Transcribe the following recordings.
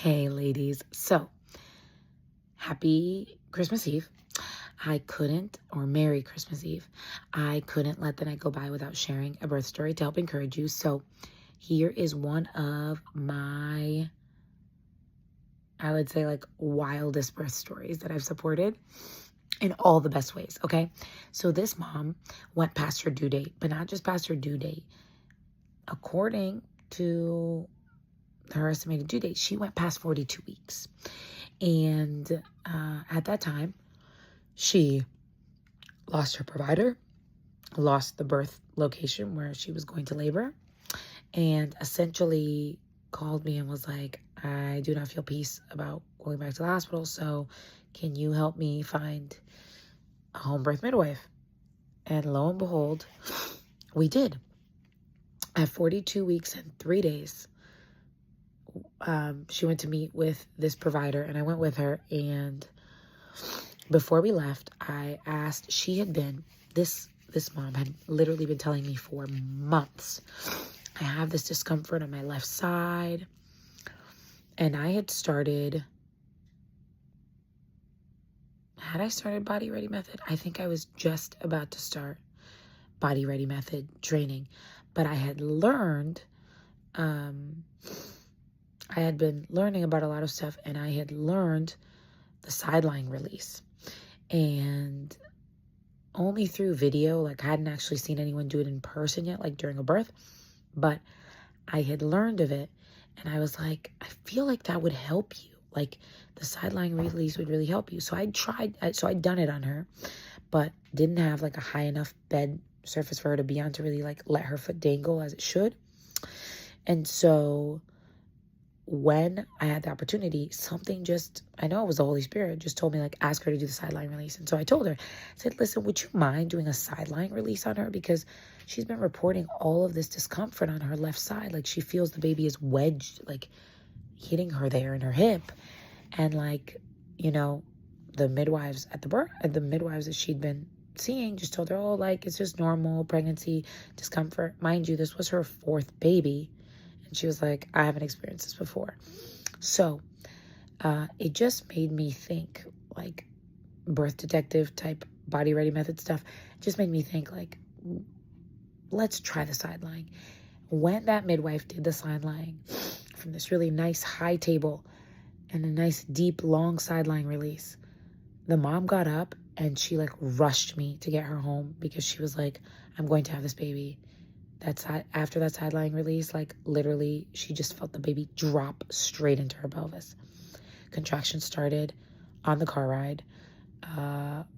Hey, ladies. So, happy Christmas Eve. I couldn't, or Merry Christmas Eve. I couldn't let the night go by without sharing a birth story to help encourage you. So, here is one of my, I would say, like, wildest birth stories that I've supported in all the best ways. Okay. So, this mom went past her due date, but not just past her due date. According to her estimated due date, she went past 42 weeks. And at that time, she lost her provider, lost the birth location where she was going to labor, and essentially called me and was like, I do not feel peace about going back to the hospital, so can you help me find a home birth midwife? And lo and behold, we did. At 42 weeks and 3 days, she went to meet with this provider, and I went with her. And before we left, I asked, this mom had literally been telling me for months, I have this discomfort on my left side. And I had started Body Ready Method? I think I was just about to start Body Ready Method training, but I had learned, I had been learning about a lot of stuff, and I had learned the sideline release. And only through video, like I hadn't actually seen anyone do it in person yet, like during a birth, but I had learned of it. And I was like, I feel like that would help you. Like the sideline release would really help you. So I'd done it on her, but didn't have like a high enough bed surface for her to be on to really like let her foot dangle as it should. And so when I had the opportunity, I know it was the Holy Spirit, just told me like, ask her to do the sideline release. And so I told her, I said, listen, would you mind doing a sideline release on her? Because she's been reporting all of this discomfort on her left side. Like she feels the baby is wedged, like hitting her there in her hip. And like, the midwives that she'd been seeing just told her, oh, like it's just normal pregnancy discomfort. Mind you, this was her 4th baby. And she was like, I haven't experienced this before. So it just made me think, like birth detective type Body Ready Method stuff. It just made me think like, let's try the sideline. When that midwife did the sideline from this really nice high table and a nice deep long sideline release, the mom got up and she like rushed me to get her home because she was like, I'm going to have this baby. After that sideline release, like literally she just felt the baby drop straight into her pelvis. Contractions started on the car ride.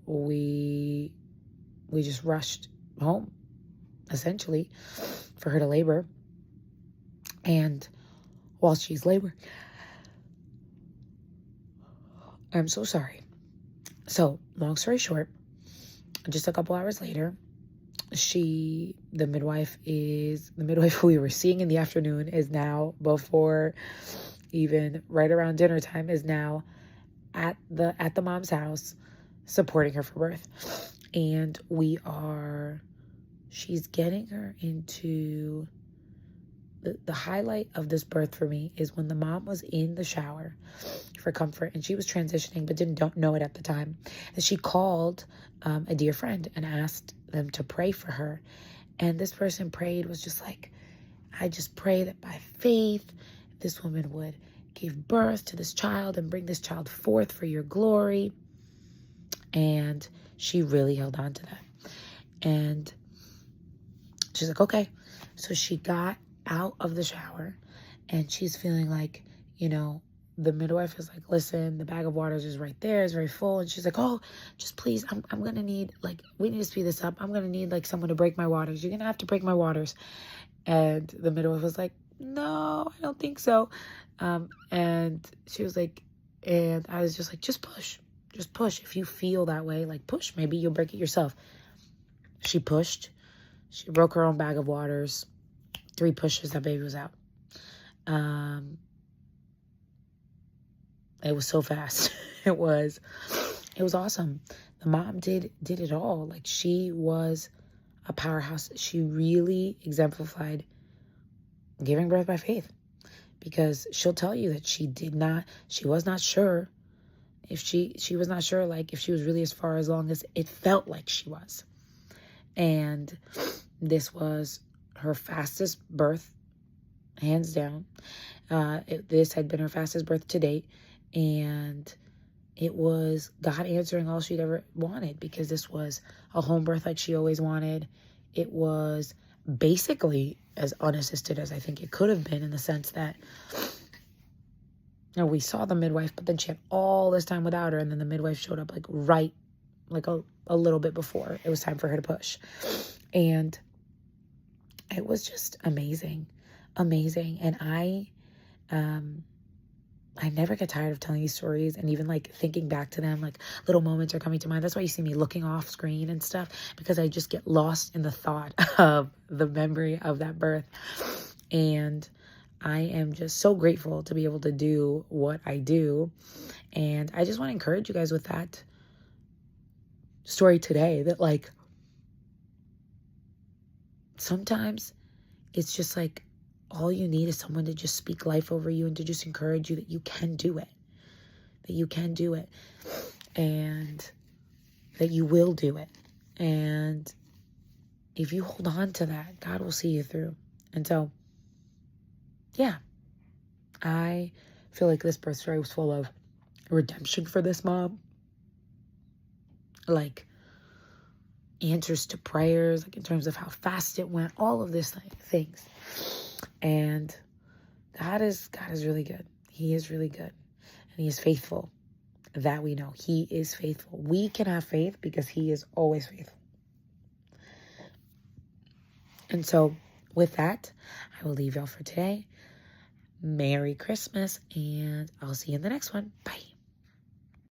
We just rushed home, essentially, for her to labor. And while she's laboring, I'm so sorry. So, long story short, just a couple hours later, the midwife we were seeing in the afternoon is now, before even right around dinner time, is now at the mom's house supporting her for birth. And she's getting her into the highlight of this birth for me is when the mom was in the shower for comfort, and she was transitioning but don't know it at the time. And she called a dear friend and asked them to pray for her. And this person prayed, was just like, I just pray that by faith this woman would give birth to this child and bring this child forth for your glory. And she really held on to that. And she's like, okay. So she got out of the shower and she's feeling like, the midwife is like, listen, the bag of waters is right there. It's very full. And she's like, oh, just please, I'm going to need, like, we need to speed this up. I'm going to need, like, someone to break my waters. You're going to have to break my waters. And the midwife was like, no, I don't think so. And she was like, and I was just like, just push. If you feel that way, like push, maybe you'll break it yourself. She pushed. She broke her own bag of waters. 3 pushes, that baby was out. It was so fast. It was awesome. The mom did it all. Like she was a powerhouse. She really exemplified giving birth by faith, because she'll tell you that she was not sure if she was not sure, like, if she was really as far as long as it felt like she was. And this was her fastest birth, hands down. This had been her fastest birth to date, and it was God answering all she'd ever wanted, because this was a home birth like she always wanted. It was basically as unassisted as I think it could have been, in the sense that, we saw the midwife, but then she had all this time without her, and then the midwife showed up like a little bit before it was time for her to push. And it was just amazing. And I never get tired of telling these stories, and even like thinking back to them, like little moments are coming to mind. That's why you see me looking off screen and stuff, because I just get lost in the thought of the memory of that birth. And I am just so grateful to be able to do what I do. And I just want to encourage you guys with that story today, that like, sometimes it's just like, all you need is someone to just speak life over you and to just encourage you that you can do it, and that you will do it. And if you hold on to that, God will see you through. And so, yeah, I feel like this birth story was full of redemption for this mom, like answers to prayers, like in terms of how fast it went, all of this things. And God is really good. He is really good. And he is faithful. That we know. He is faithful. We can have faith because he is always faithful. And so with that, I will leave y'all for today. Merry Christmas, and I'll see you in the next one. Bye.